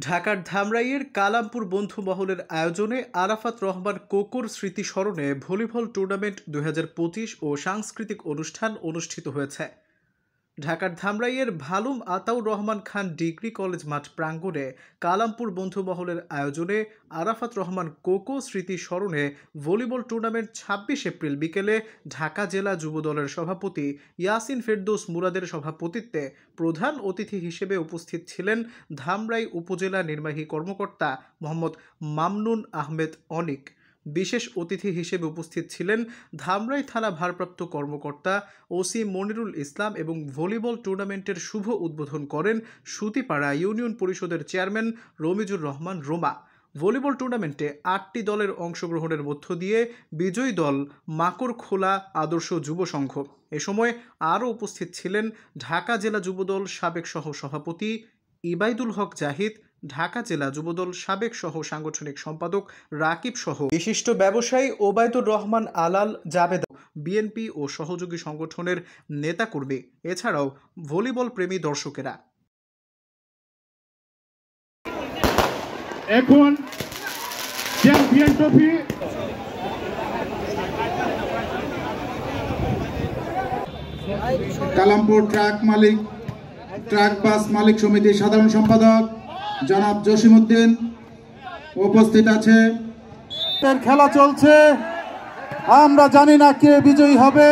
ঢাকার ধামরাইয়ের কালামপুর বন্ধু মহলের আয়োজনে আরাফাত রহমান কোকোর স্মৃতি স্মরণে ভলিবল টুর্নামেন্ট 2025 ও সাংস্কৃতিক অনুষ্ঠান অনুষ্ঠিত হয়েছে। ঢাকার ধামরাইয়ের ভালুম আতাউর রহমান খান ডিগ্রি কলেজ মাঠ প্রাঙ্গণে কালামপুর বন্ধু মহলের আয়োজনে আরাফাত রহমান কোকো স্মৃতি স্মরণে ভলিবল টুর্নামেন্ট 26 এপ্রিল বিকেলে ঢাকা জেলা যুবদলের সভাপতি ইয়াসিন ফেরদৌস মুরাদের সভাপতিত্বে প্রধান অতিথি হিসেবে উপস্থিত ছিলেন ধামরাই উপজেলা নির্বাহী কর্মকর্তা মোহাম্মদ মামনুন আহমেদ অনিক। বিশেষ অতিথি হিসেবে উপস্থিত ছিলেন ধামরাই থানা ভারপ্রাপ্ত কর্মকর্তা ওসি মনিরুল ইসলাম এবং ভলিবল টুর্নামেন্টের শুভ উদ্বোধন করেন সুতিপাড়া ইউনিয়ন পরিষদের চেয়ারম্যান রমিজুর রহমান রোমা। ভলিবল টুর্নামেন্টে 8টি দলের অংশগ্রহণের মধ্য দিয়ে বিজয়ী দল মাকড়খোলা আদর্শ যুব সংঘ। এ সময় আরও উপস্থিত ছিলেন ঢাকা জেলা যুবদল সাবেক সহ সভাপতি ইবাইদুল হক জাহিদ, ঢাকা জেলা যুবদল সাবেক সহ সাংগঠনিক সম্পাদক রাকিব সহ বিশিষ্ট ব্যবসায়ী ওবায়দুর রহমান আলাল, জাবেদ, বিএনপি ও সহযোগী সংগঠনের নেতাকর্মী, এছাড়াও ভলিবল প্রেমী দর্শকেরা। এখন champion trophy Kalampur truck bus মালিক সমিতির সাধারণ সম্পাদক জনাব জসিমউদ্দিন উপস্থিত আছে। খেলা চলছে, আমরা জানি না কে বিজয়ী হবে।